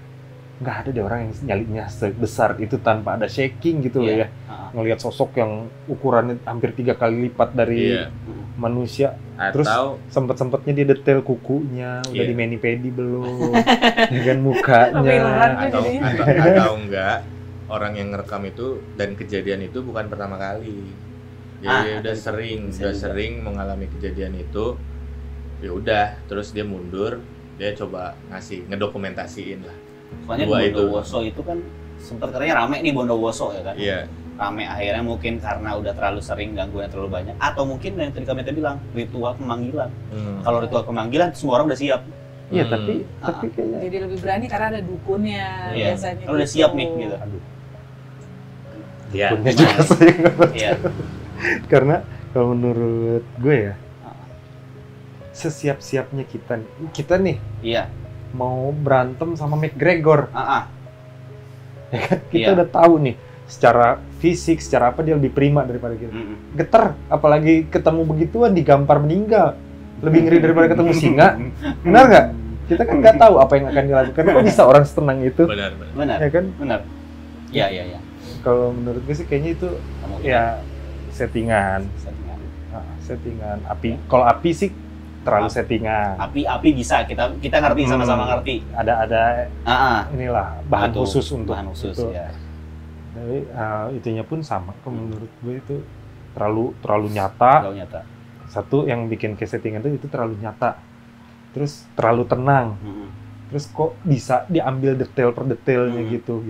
nggak ada deh orang yang nyalinya sebesar itu tanpa ada shaking gitu loh Iya. ya. Ngelihat sosok yang ukurannya hampir 3 kali lipat dari Iya. manusia. Terus Atau sempet-sempetnya dia detail kukunya, udah Iya. di mani-pedi belum, ya kan mukanya. Pemilihan. atau enggak orang yang ngerekam itu dan kejadian itu bukan pertama kali. Jadi udah sering mengalami kejadian itu. Ya udah, terus dia mundur, dia coba ngedokumentasiin lah. Soalnya Dua di itu. Bondowoso itu kan sempat katanya rame nih Bondowoso ya kan. Iya. Rame akhirnya mungkin karena udah terlalu sering gangguan terlalu banyak atau mungkin yang tadi kami bilang ritual pemanggilan. Kalau ritual pemanggilan semua orang udah siap. Iya, Hmm. tapi kayaknya Jadi lebih berani karena ada dukunnya Iya. biasanya. Kalau udah gitu. siap nih gitu. Iya. punya juga saya nggak percaya. Iya. Karena kalau menurut gue ya, sesiap-siapnya kita nih Iya. mau berantem sama McGregor, ya kan? Kita Iya. udah tahu nih secara fisik, secara apa dia lebih prima daripada kita. Mm-mm. Getar, apalagi ketemu begituan digampar meninggal, lebih ngeri daripada ketemu singa. Benar nggak? Kita kan nggak tahu apa yang akan dilakukan. Kok bisa orang setenang itu? Benar. Benar. Ya kan? Benar. Iya, iya, iya. Kalau menurut gue sih kayaknya itu Kamu ya settingan. settingan. Settingan. Api. Kalau api sih terlalu settingan. Api bisa kita ngerti, sama-sama ngerti. Ada inilah bahan khusus untuk bahan khusus itu. Ya. Jadi itunya pun sama. Menurut gue itu terlalu nyata. Terlalu nyata. Satu yang bikin kesettingan itu terlalu nyata. Terus terlalu tenang. Terus kok bisa diambil detail per detailnya gitu.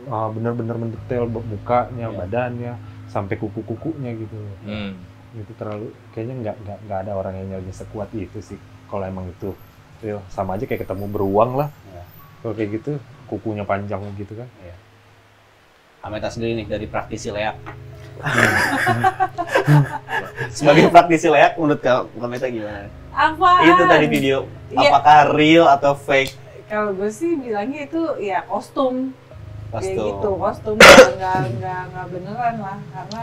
Bener-bener mendetail mukanya, badannya, sampai kuku-kukunya gitu. Itu terlalu, kayaknya nggak ada orang yang nyari sekuat itu sih. Kalau emang itu real, sama aja kayak ketemu beruang lah. Kalau kayak gitu, kukunya panjang gitu kan. Ameta sendiri nih dari praktisi leak. Sebagai praktisi leak, menurut Ameta gimana? Apaan? Itu tadi video, apakah real atau fake? Kalau gue sih bilangnya itu ya kostum. Kayak gitu, kostum nggak beneran lah, karena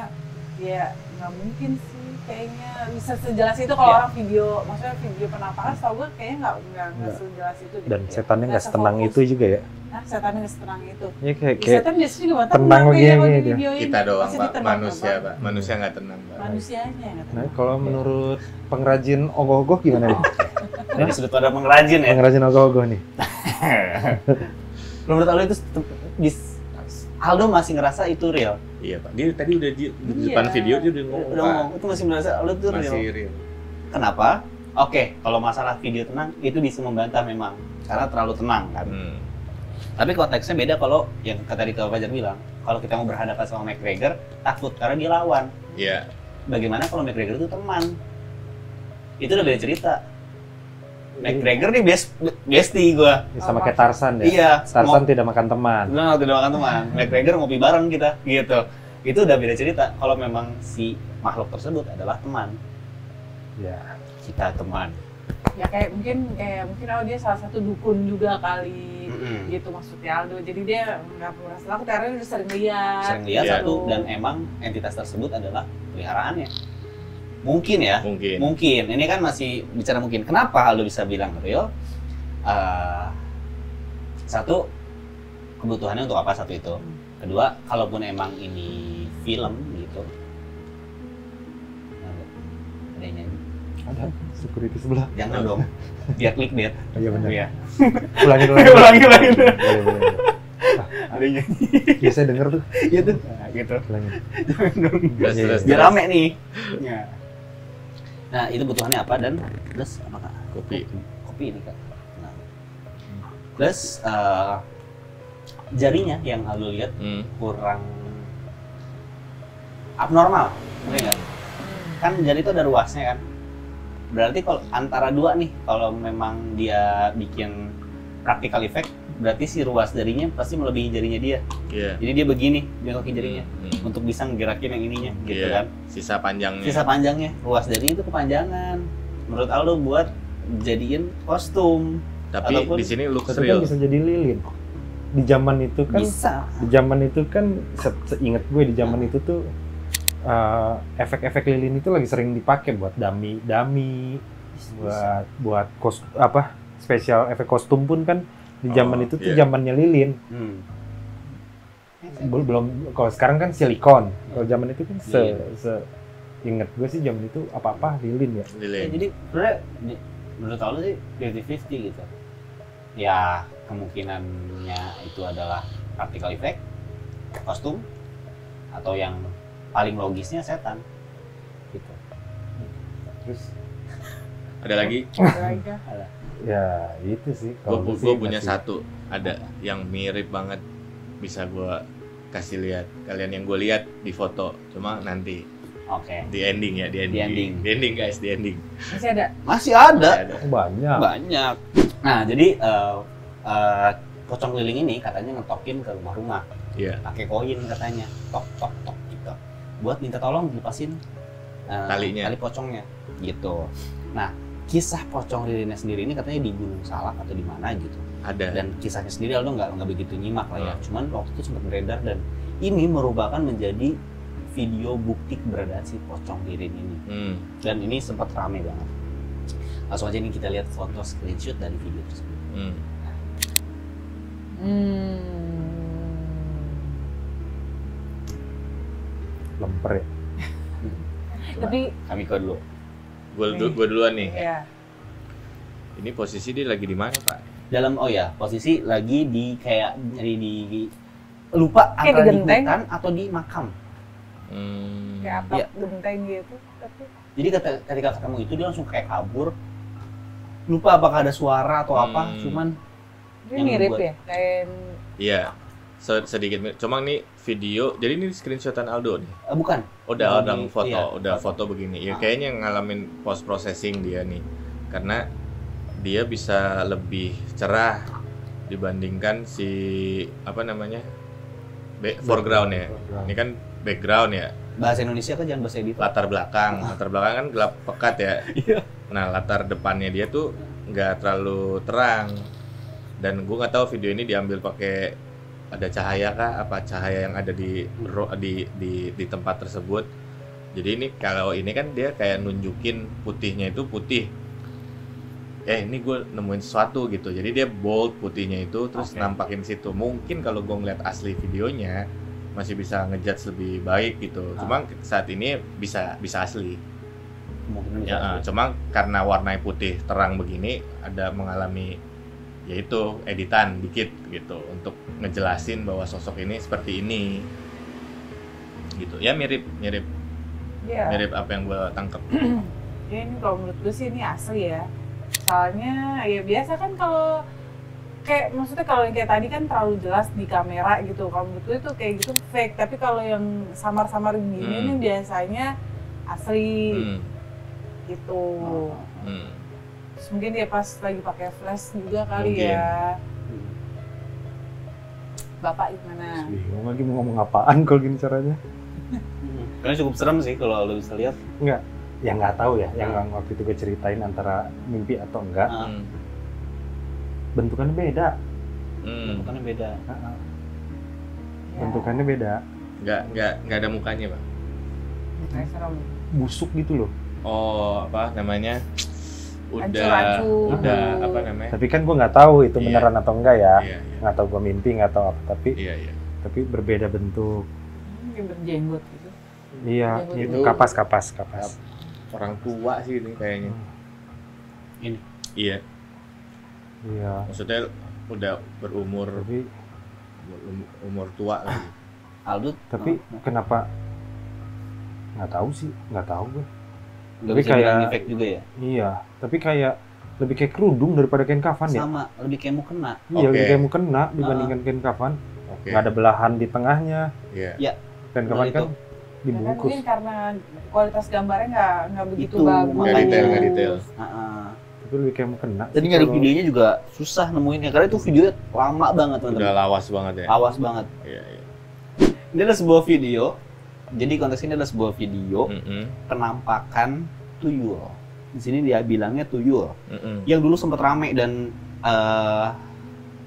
ya nggak mungkin sih kayaknya bisa sejelas itu kalau orang video, maksudnya video penampakan setahu gue kayaknya nggak sejelas itu. Dan setannya nggak setenang itu juga ya? Nah, setannya nggak setenang itu. Ya kayak setan biasanya juga tenang lagi video ini. Kita doang Pak, manusia Pak, manusia nggak tenang Pak. Manusianya nggak tenang. Nah, kalau menurut pengrajin ogoh-ogoh gimana nih? Dari sudut pandang pengrajin ya? Pengrajin ogoh-ogoh nih. Menurut Aldo itu Aldo masih ngerasa itu real? Iya Pak, dia tadi udah di depan video dia udah ngomong. Itu masih merasa Aldo itu real? Masih real. Kenapa? Oke, kalau masalah video tenang itu bisa membantah memang, karena terlalu tenang kan. Tapi konteksnya beda kalau yang tadi Kak Fajar bilang, kalau kita mau berhadapan sama McGregor, takut karena dia lawan. Iya. Bagaimana kalau McGregor itu teman? Itu udah beda cerita. McGregor nih bestie gue. Sama kayak Tarzan ya? Iya. Tarzan tidak makan teman. Benar, tidak makan teman. McGregor ngopi bareng kita, gitu. Itu udah beda cerita. Kalau memang si makhluk tersebut adalah teman. Ya. Kita teman. Ya kayak mungkin dia salah satu dukun juga kali, gitu maksudnya Aldo. Jadi dia nggak perlu rasa takut karena dia udah sering lihat. Sering lihat satu, dan emang entitas tersebut adalah peliharaannya. Mungkin ya, mungkin. Ini kan masih bicara mungkin. Kenapa Aldo bisa bilang real? Satu, kebutuhannya untuk apa satu itu. Kedua, kalaupun emang ini film gitu. Ada yang nyanyi? Ada, security sebelah. Jangan dong, biar clickbait. Iya benar. Iya. Ulangi. Ada yang nyanyi. Iya saya denger tuh. Iya tuh. Nah, gitu. Ulangi. Biar rame nih. Ya. Nah, itu butuhannya apa dan plus apakah? Kopi ini Kak. Nah. Plus jarinya yang Aldo lihat kurang abnormal, benar nggak? Kan jari itu ada ruasnya kan. Berarti kalau antara dua nih, kalau memang dia bikin practical effect, berarti si ruas jarinya pasti melebihi jarinya dia. Jadi dia begini, jongkokin jarinya untuk bisa ngerakin yang ininya, gitu kan? Sisa panjangnya. Ruas jarinya itu kepanjangan. Menurut Aldo buat jadiin kostum. Tapi di sini looks real. Kan bisa jadi lilin. Di zaman itu kan. Bisa. Di zaman itu kan, seingat gue di zaman itu tuh efek-efek lilin itu lagi sering dipakai buat dummy, buat spesial efek kostum pun kan. Di zaman itu tuh zamannya lilin. Belum, kalau sekarang kan silikon. Kalau zaman itu kan inget gue sih zaman itu apa-apa lilin ya. Jadi sebenarnya menurut Aldo sih 50-50 gitu. Ya kemungkinannya itu adalah practical effect, kostum, atau yang paling logisnya setan. Gitu. Terus ada lagi? Ada. Ya itu sih. Gue punya satu, ada yang mirip banget, bisa gue kasih lihat kalian yang gue lihat di foto, cuma nanti. Oke. Di ending guys, di ending. Masih ada? Banyak. Nah jadi pocong keliling ini katanya ngetokin ke rumah-rumah. Pakai koin katanya, tok gitu. Buat minta tolong dilepasin tali pocongnya, gitu. Nah. Kisah pocong lilinnya sendiri ini katanya di Gunung Salak atau di mana gitu. Ada. Dan kisahnya sendiri Aldo nggak begitu nyimak lah ya. Cuman waktu itu sempat beredar dan ini merupakan menjadi video bukti keberadaan si pocong lilin ini. Dan ini sempat rame banget. Langsung aja nih kita lihat foto screenshot dari video tersebut. Lemper ya. Tapi kami dulu. Gue duluan nih. Iya. Ini posisi dia lagi di mana, Pak? Posisi lagi di kayak di lupa Kayak antara di di genteng. hutan atau di makam. Kayak atap Iya. genteng gitu. Tapi Jadi ketika ketemu itu dia langsung kayak kabur. Lupa apakah ada suara atau apa, cuman ini yang mirip buat- ya, kayak Iya. Sedikit mirip. Cuma nih video. Jadi ini screenshotan Aldo nih. bukan. Udah Yang orang di- foto, iya, udah foto begini. Ya kayaknya ngalamin post processing dia nih. Karena dia bisa lebih cerah dibandingkan si apa namanya? Foreground ya. Ini kan background ya. Bahasa Indonesia kan jangan bahasa editor. Latar belakang kan gelap pekat ya. Iya. Nah, latar depannya dia tuh nggak terlalu terang. Dan gue nggak tahu video ini diambil pakai ada cahaya kah, apa cahaya yang ada di tempat tersebut. Jadi ini kalau ini kan dia kayak nunjukin putihnya itu putih. Ini gue nemuin sesuatu gitu. Jadi dia bold putihnya itu terus nampakin situ. Mungkin kalau gue ngeliat asli videonya masih bisa ngejudge lebih baik gitu. Cuma saat ini bisa asli. Mungkin Ya, cuma karena warnanya putih terang begini ada mengalami yaitu editan dikit gitu untuk ngejelasin bahwa sosok ini seperti ini gitu ya, mirip apa yang gue tangkap. ya ini kalau menurut gue sih ini asli ya. Soalnya ya biasa kan kalau kayak maksudnya kalau yang kayak tadi kan terlalu jelas di kamera gitu. Kalau menurut gue itu kayak gitu fake. Tapi kalau yang samar-samar gini nih biasanya asli gitu. Terus mungkin dia pas lagi pakai flash juga kali Mungkin. ya. Bapak gimana? Bingung lagi mau ngomong apaan kalau gini caranya. Karena cukup serem sih kalau lo bisa lihat. Enggak, ya nggak tahu ya. Yang waktu itu gue ceritain antara mimpi atau enggak. Bentukannya beda. Bentukannya beda. Ya. Bentukannya beda. Nggak ada mukanya, Bang. Kayak serem. Busuk gitu loh. Oh, apa namanya? Hancur-hancur. Udah apa namanya? Tapi kan gue nggak tahu itu Iya. beneran atau enggak ya. Iya. Nggak tahu gue mimpi, nggak tahu apa. Iya. Tapi berbeda bentuk. Mungkin berjenggot gitu. Iya, Itu itu kapas. Orang tua sih ini kayaknya. Ini. Iya. Iya. Maksudnya udah berumur Tapi umur tua lagi. Aldo. kenapa? Nggak tahu sih, nggak tahu gue. Nggak Tapi bisa kayak- bilang efek juga ya. Iya, tapi kayak lebih kayak kerudung daripada kain kafan ya. Sama, lebih kayak mau kena. Iya, lebih Oke. kayak mukena dibandingkan kain kafan. Oke. Nggak ada belahan di tengahnya. Iya. Kain kafan Betul kan itu. Ya kan dibungkus. mungkin karena kualitas gambarnya nggak begitu Itu, bagus. makanya. Nggak detail. Tapi lebih kayak mukena. Jadi nyari videonya juga susah nemuinnya karena itu videonya lama banget Udah teman-teman. lawas banget ya. Awas banget. Iya. Ini ada sebuah video. Jadi konteks ini ada sebuah video penampakan tuyul. Di sini dia bilangnya tuyul. Yang dulu sempat rame dan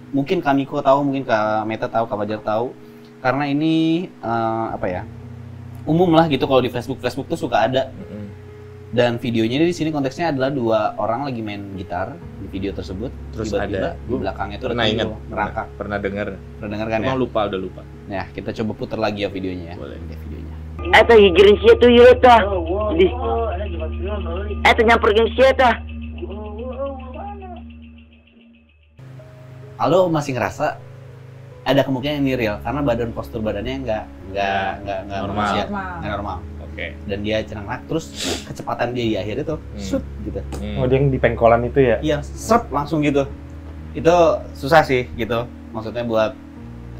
mungkin Kamiko tahu, mungkin Kak Meta tahu, Kak Fajar tahu. Karena ini apa ya? Umum lah gitu kalau di Facebook tuh suka ada. Dan videonya di sini konteksnya adalah dua orang lagi main gitar di video tersebut. Terus tiba-tiba ada, di belakangnya tuh ada pernah tuyul ingat, merangkak. pernah dengar. Pernah dengar kan ya? Emang udah lupa. Nah, kita coba putar lagi ya videonya ya. Boleh. Lihat videonya. Eta hijirin sia tuh yuk tah. Eta nyamperin sia tah. Aldo masih ngerasa ada kemungkinan ini real karena postur badannya nggak Normal. manusia, nggak normal. Oke. Dan dia cenangnak terus kecepatan dia di akhir itu shoot gitu. Oh, dia yang di pengkolan itu ya? Iya, serp langsung gitu. Itu susah sih gitu. Maksudnya buat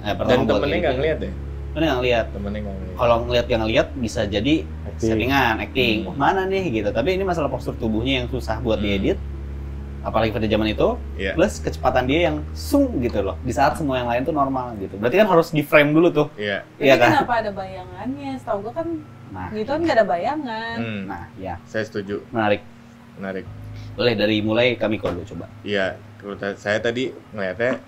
Dan temennya nggak ngeliat ya? Temennya nggak ngeliat. Temennya nggak ngeliat. Kalau ngeliat yang ngeliat bisa jadi Acting. settingan, acting. Oh, mana nih gitu. Tapi ini masalah postur tubuhnya yang susah buat diedit. Apalagi pada zaman itu, Iya. plus kecepatan dia yang sung gitu loh. Di saat semua yang lain tuh normal gitu. Berarti kan harus di frame dulu tuh. Iya. Tapi Iya kan? kenapa ada bayangannya? Setahu gue kan Nah, gitu kan nggak ada bayangan. nah ya Saya setuju. menarik. Boleh dari mulai kami dulu coba. Iya. Kalau saya tadi ngeliatnya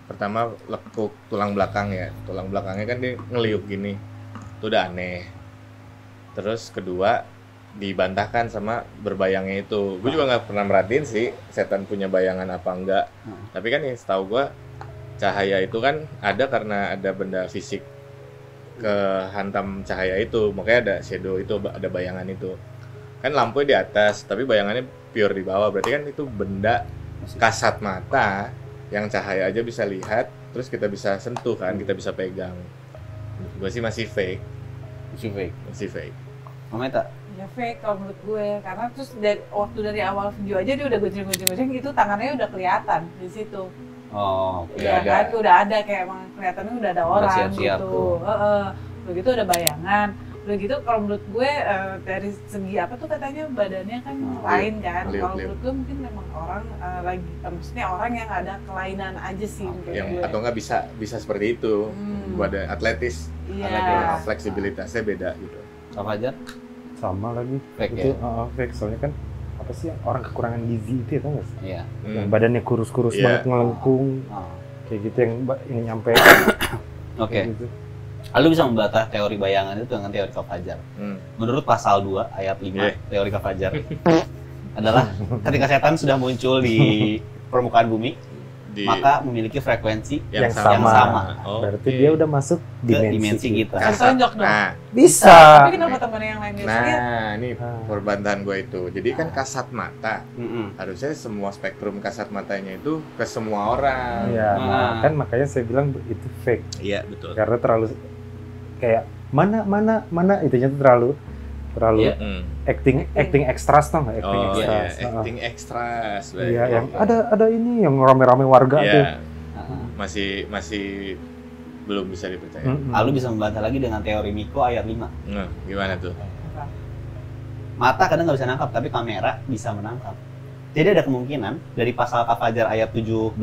pertama lekuk tulang belakang ya. Tulang belakangnya kan dia ngeliuk gini. Itu udah aneh. Terus kedua dibantahkan sama berbayangnya itu. Gue juga nggak pernah merhatiin sih setan punya bayangan apa enggak. Tapi kan yang setahu gue cahaya itu kan ada karena ada benda fisik kehantam cahaya itu, makanya ada shadow itu, ada bayangan itu. kan lampu di atas tapi bayangannya pure di bawah, berarti kan itu benda kasat mata yang cahaya aja bisa lihat, terus kita bisa sentuh kan, kita bisa pegang. Gue sih masih fake. Masih fake. Mama tak? Ya fake kalau menurut gue, karena terus waktu dari awal video aja dia udah goceng gitu, tangannya udah kelihatan di situ. Oh, ya kan, udah ada kayak emang kelihatannya udah ada orang siap-siap gitu. Begitu ada bayangan. Udah gitu kalau menurut gue dari segi apa tuh katanya badannya kan lain kan. Kalau menurut gue mungkin memang orang maksudnya orang yang ada kelainan aja sih yang gue. Atau nggak bisa seperti itu. Badan atletis, fleksibilitasnya beda gitu. Apa aja? Sama lagi. Fake itu ya? Fake, soalnya kan apa sih orang kekurangan gizi itu ya, tau nggak sih? Iya. Yang badannya kurus-kurus banget, ngelengkung, kayak gitu yang ini nyampe. Oke. Gitu. Lalu bisa membantah teori bayangan itu dengan teori Kafajar. Menurut pasal 2 ayat 5 teori Kafajar adalah ketika setan sudah muncul di permukaan bumi, maka memiliki frekuensi yang sama. Berarti dia udah masuk dimensi kita. Tonjok dong. Bisa. Tapi kenapa teman yang lain ini perbantahan gue itu. Jadi kan kasat mata. Harusnya semua spektrum kasat matanya itu ke semua orang. Iya. Kan makanya saya bilang itu fake. Iya, betul. Karena terlalu kayak mana itunya tuh terlalu acting extras tau nggak? Acting extras. Iya, yang ada ini yang rame-rame warga tuh. Masih belum bisa dipercaya. Lalu bisa membantah lagi dengan teori Miko ayat 5. Gimana tuh? Mata kadang nggak bisa nangkap, tapi kamera bisa menangkap. Jadi ada kemungkinan dari pasal Kafajar ayat 17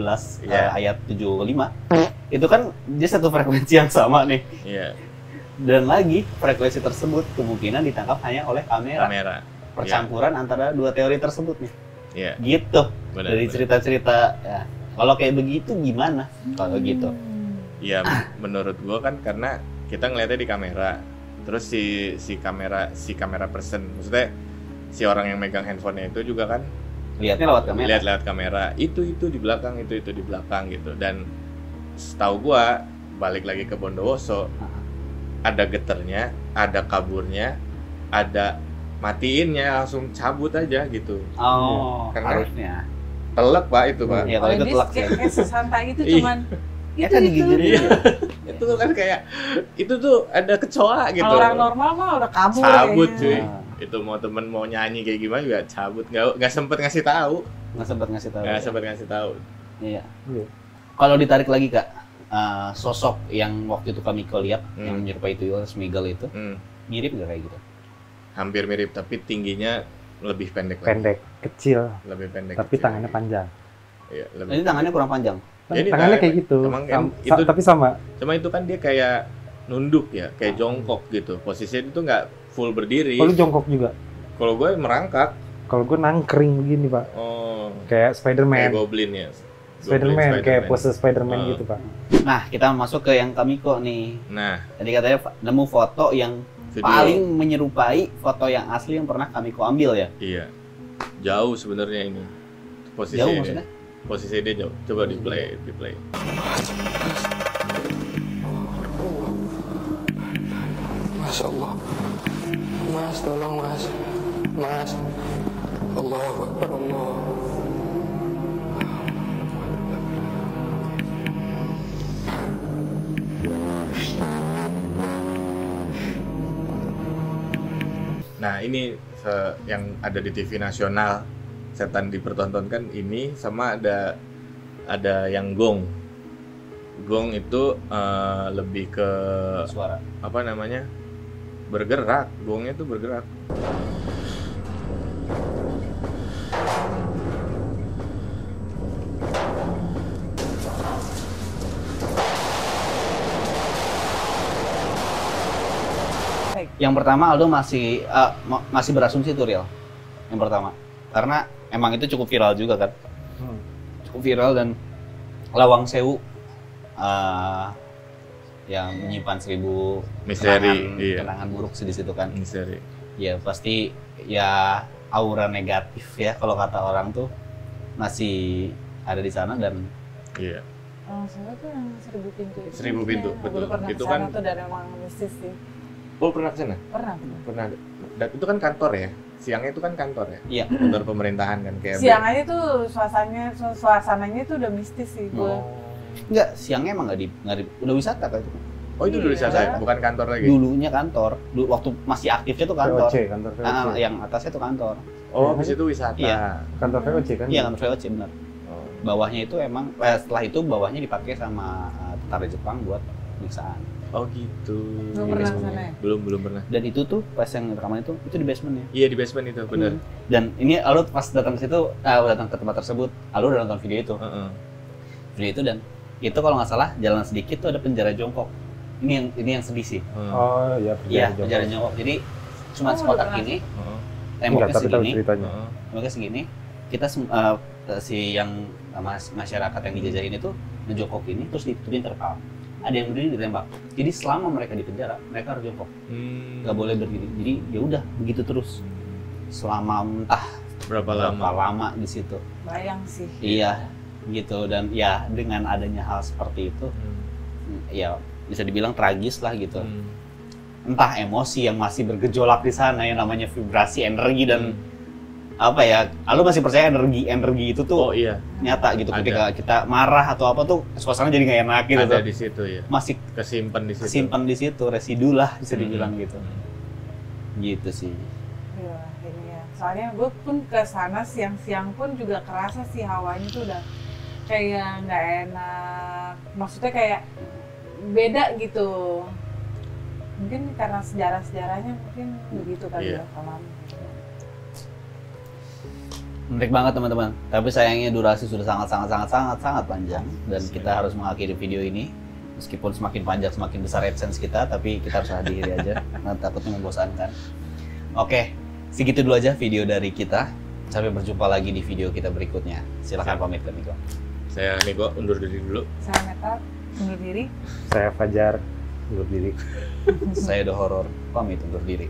ayat 75 itu kan dia satu frekuensi yang sama nih. Iya. Dan lagi frekuensi tersebut kemungkinan ditangkap hanya oleh kamera. Percampuran antara dua teori tersebut nih. Iya. Gitu. Dari cerita-cerita ya. Kalau kayak begitu gimana? Kalau gitu. Ya menurut gua kan karena kita ngeliatnya di kamera. Terus si kamera person, maksudnya si orang yang megang handphonenya itu juga kan lihatnya lewat kamera. Lihat lewat kamera. Itu di belakang, itu di belakang gitu. Dan setahu gua balik lagi ke Bondowoso, ada geternya, ada kaburnya, ada matiinnya, langsung cabut aja gitu. Karena harusnya telek Pak itu Pak. Iya, kalau itu telek sih. Kayak sesantai itu cuman ya kan digigit. Itu kan kayak itu tuh ada kecoa gitu. Kalau orang normal mah udah kabur. Cabut cuy. Itu mau temen mau nyanyi kayak gimana juga cabut, nggak sempet ngasih tahu. Nggak sempet ngasih tahu. Iya. Kalau ditarik lagi Kak, sosok yang waktu itu kami lihat yang menyerupai tuyul Smigel itu mirip nggak kayak gitu? Hampir mirip, tapi tingginya lebih pendek. Kecil. Lebih pendek. Tapi tangannya panjang. Iya. Jadi tangannya kurang panjang. Tangannya kayak gitu. Itu tapi sama. Cuma itu kan dia kayak nunduk ya, kayak jongkok gitu. Posisinya itu nggak full berdiri. Kalau jongkok juga? Kalau gue merangkak. Kalau gue nangkring begini Pak. Kayak Spider-Man. Kayak Goblin ya. Spider-Man, kayak pose Spider-Man gitu Pak. Nah, kita masuk ke yang Kamiko nih. Nah, tadi katanya nemu foto yang paling menyerupai foto yang asli yang pernah Kamiko ambil ya? Iya. Jauh sebenarnya ini. Posisi jauh maksudnya? Posisi dia jauh. Coba di play. Masya Allah. Mas, tolong Mas. Allahu Akbar, Allah. Nah ini yang ada di TV nasional, setan dipertontonkan ini, sama ada yang gong itu lebih ke suara, apa namanya, bergerak, gongnya itu bergerak. Yang pertama Aldo masih berasumsi itu real. Yang pertama, karena emang itu cukup viral juga kan, cukup viral, dan Lawang Sewu yang menyimpan 1000 kenangan buruk di situ kan. Misteri. Ya pasti ya aura negatif ya kalau kata orang tuh masih ada di sana. Dan iya. Saya tuh yang 1000 pintu. 1000 pintu, betul. Itu kan tuh dari emang mistis sih. Oh, pernah ke sana? Pernah. Dan itu kan kantor ya? siangnya itu kan kantor ya? Iya. Kantor pemerintahan kan kayak. Siang aja tuh suasananya tuh udah mistis sih gue. Enggak, siangnya emang nggak udah wisata kan itu. Oh itu dulu wisata, bukan kantor lagi? Dulunya kantor, waktu masih aktifnya tuh kantor. kantor VOC. Yang atasnya tuh kantor. Oh, habis itu wisata. Iya. Kantor VOC kan? Iya, kantor VOC benar. Bawahnya itu emang setelah itu bawahnya dipakai sama tentara Jepang buat pemeriksaan. Oh gitu. Belum pernah sana ya? Belum pernah. Dan itu tuh pas yang rekaman itu di basementnya. Iya di basement itu benar. Dan ini Aldo pas datang ke situ, datang ke tempat tersebut, Aldo udah nonton video itu. Video itu dan itu kalau nggak salah jalan sedikit tuh ada penjara jongkok. Ini yang sedih sih. Oh iya, penjara jongkok. Jadi cuma sekotak ini, temboknya segini, temboknya segini. Kita si yang masyarakat yang dijajahin itu ngejongkok ini terus ditutupin terpal. Ada yang berdiri ditembak. Jadi selama mereka di penjara, mereka harus jongkok. Nggak boleh berdiri. Jadi ya udah begitu terus selama entah berapa lama di situ. Bayang sih. Iya, gitu. Dan ya dengan adanya hal seperti itu, ya bisa dibilang tragis lah gitu. Entah emosi yang masih bergejolak di sana yang namanya vibrasi energi dan apa ya, lu masih percaya energi itu tuh nyata gitu. Ketika kita marah atau apa tuh suasana jadi nggak enak gitu. Ada di situ ya. Masih kesimpan di situ, residu lah bisa dibilang gitu. Gitu sih. Iya, ini ya. Soalnya gue pun ke sana siang-siang pun juga kerasa sih hawanya tuh udah kayak nggak enak. Maksudnya kayak beda gitu. Mungkin karena sejarah-sejarahnya mungkin begitu kali ya kalau. Menarik banget teman-teman. Tapi sayangnya durasi sudah sangat panjang dan kita harus mengakhiri video ini. Meskipun semakin panjang semakin besar AdSense kita, tapi kita harus hadiri aja karena takutnya membosankan. Oke, segitu dulu aja video dari kita. Sampai berjumpa lagi di video kita berikutnya. Silakan pamit ke Miko. Saya Miko undur diri dulu. Saya Meta undur diri. Saya Fajar undur diri. Saya The Horror pamit undur diri.